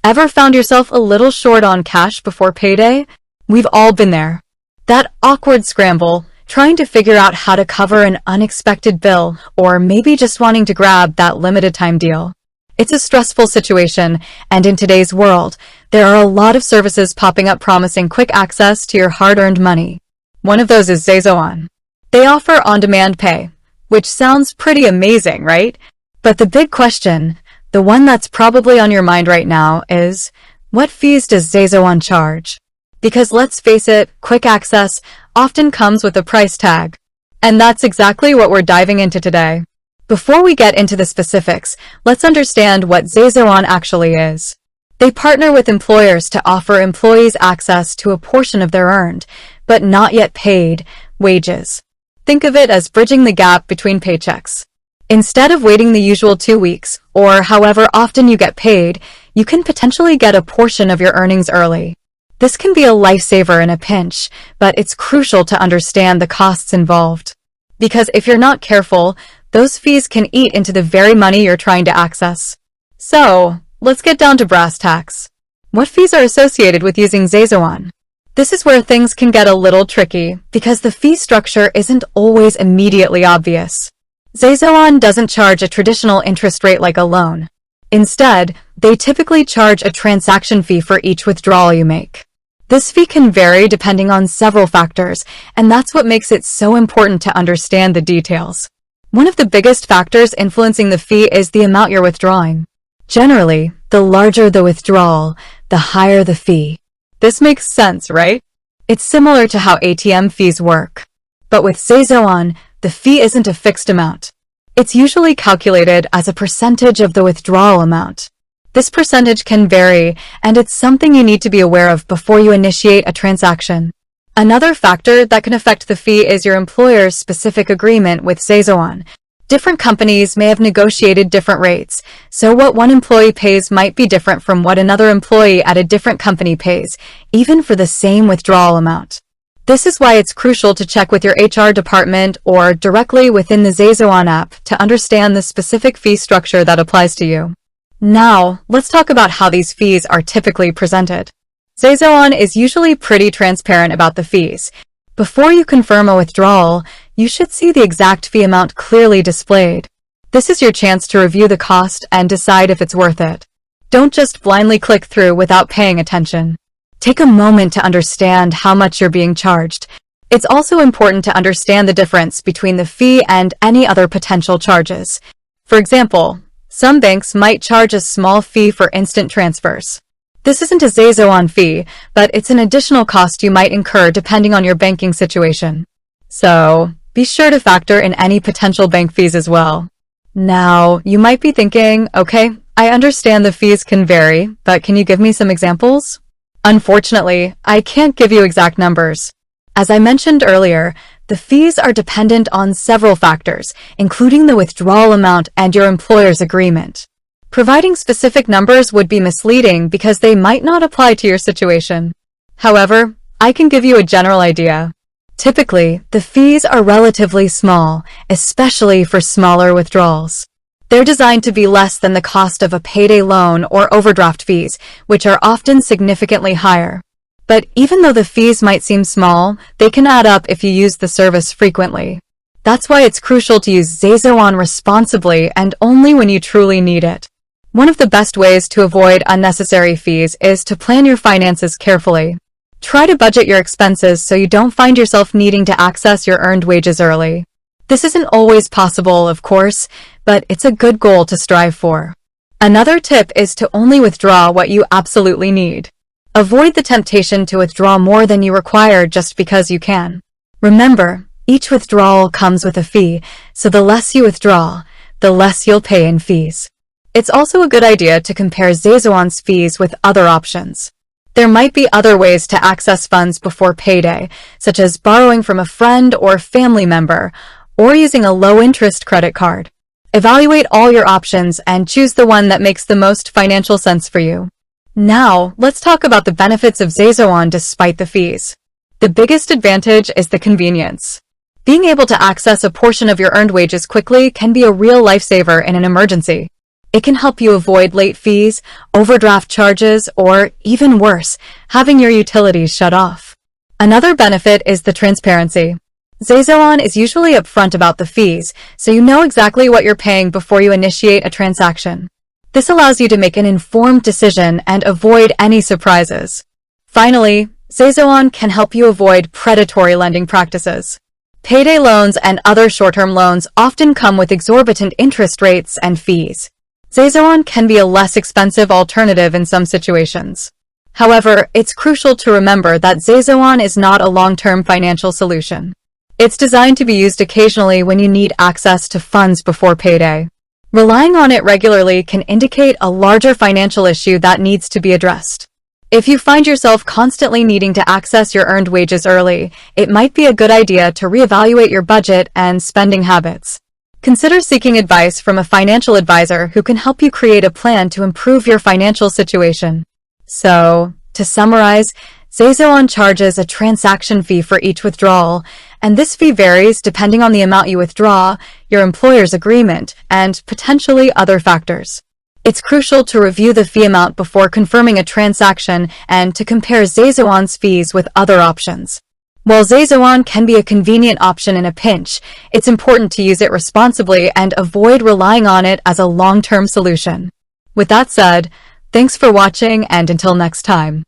Ever found yourself a little short on cash before payday? We've all been there. That awkward scramble, trying to figure out how to cover an unexpected bill, or maybe just wanting to grab that limited time deal. It's a stressful situation, and in today's world, there are a lot of services popping up promising quick access to your hard-earned money. One of those is ZayZoon. They offer on-demand pay, which sounds pretty amazing, right? But the big question, the one that's probably on your mind right now, is what fees does ZayZoon charge? Because let's face it, quick access often comes with a price tag. And that's exactly what we're diving into today. Before we get into the specifics, let's understand what ZayZoon actually is. They partner with employers to offer employees access to a portion of their earned, but not yet paid, wages. Think of it as bridging the gap between paychecks. Instead of waiting the usual 2 weeks, or however often you get paid, you can potentially get a portion of your earnings early. This can be a lifesaver in a pinch, but it's crucial to understand the costs involved. Because if you're not careful, those fees can eat into the very money you're trying to access. So, let's get down to brass tacks. What fees are associated with using ZayZoon? This is where things can get a little tricky, because the fee structure isn't always immediately obvious. ZayZoon doesn't charge a traditional interest rate like a loan. Instead, they typically charge a transaction fee for each withdrawal you make. This fee can vary depending on several factors, and that's what makes it so important to understand the details. One of the biggest factors influencing the fee is the amount you're withdrawing. Generally, the larger the withdrawal, the higher the fee. This makes sense, right? It's similar to how ATM fees work. But with ZayZoon, the fee isn't a fixed amount. It's usually calculated as a percentage of the withdrawal amount. This percentage can vary, and it's something you need to be aware of before you initiate a transaction. Another factor that can affect the fee is your employer's specific agreement with ZayZoon. Different companies may have negotiated different rates, so what one employee pays might be different from what another employee at a different company pays, even for the same withdrawal amount. This is why it's crucial to check with your HR department or directly within the ZayZoon app to understand the specific fee structure that applies to you. Now, let's talk about how these fees are typically presented. ZayZoon is usually pretty transparent about the fees. Before you confirm a withdrawal, you should see the exact fee amount clearly displayed. This is your chance to review the cost and decide if it's worth it. Don't just blindly click through without paying attention. Take a moment to understand how much you're being charged. It's also important to understand the difference between the fee and any other potential charges. For example, some banks might charge a small fee for instant transfers. This isn't a ZayZoon fee, but it's an additional cost you might incur depending on your banking situation. So, be sure to factor in any potential bank fees as well. Now, you might be thinking, okay, I understand the fees can vary, but can you give me some examples? Unfortunately, I can't give you exact numbers. As I mentioned earlier, the fees are dependent on several factors, including the withdrawal amount and your employer's agreement. Providing specific numbers would be misleading because they might not apply to your situation. However, I can give you a general idea. Typically, the fees are relatively small, especially for smaller withdrawals. They're designed to be less than the cost of a payday loan or overdraft fees, which are often significantly higher. But even though the fees might seem small, they can add up if you use the service frequently. That's why it's crucial to use ZayZoon responsibly and only when you truly need it. One of the best ways to avoid unnecessary fees is to plan your finances carefully. Try to budget your expenses so you don't find yourself needing to access your earned wages early. This isn't always possible, of course, but it's a good goal to strive for. Another tip is to only withdraw what you absolutely need. Avoid the temptation to withdraw more than you require just because you can. Remember, each withdrawal comes with a fee, so the less you withdraw, the less you'll pay in fees. It's also a good idea to compare ZayZoon's fees with other options. There might be other ways to access funds before payday, such as borrowing from a friend or family member, or using a low-interest credit card. Evaluate all your options and choose the one that makes the most financial sense for you. Now, let's talk about the benefits of ZayZoon despite the fees. The biggest advantage is the convenience. Being able to access a portion of your earned wages quickly can be a real lifesaver in an emergency. It can help you avoid late fees, overdraft charges, or even worse, having your utilities shut off. Another benefit is the transparency. ZayZoon is usually upfront about the fees, so you know exactly what you're paying before you initiate a transaction. This allows you to make an informed decision and avoid any surprises. Finally, ZayZoon can help you avoid predatory lending practices. Payday loans and other short-term loans often come with exorbitant interest rates and fees. ZayZoon can be a less expensive alternative in some situations. However, it's crucial to remember that ZayZoon is not a long-term financial solution. It's designed to be used occasionally when you need access to funds before payday. Relying on it regularly can indicate a larger financial issue that needs to be addressed. If you find yourself constantly needing to access your earned wages early, it might be a good idea to reevaluate your budget and spending habits. Consider seeking advice from a financial advisor who can help you create a plan to improve your financial situation. So, to summarize, ZayZoon charges a transaction fee for each withdrawal, and this fee varies depending on the amount you withdraw, your employer's agreement, and potentially other factors. It's crucial to review the fee amount before confirming a transaction and to compare ZayZoon's fees with other options. While ZayZoon can be a convenient option in a pinch, it's important to use it responsibly and avoid relying on it as a long-term solution. With that said, thanks for watching, and until next time.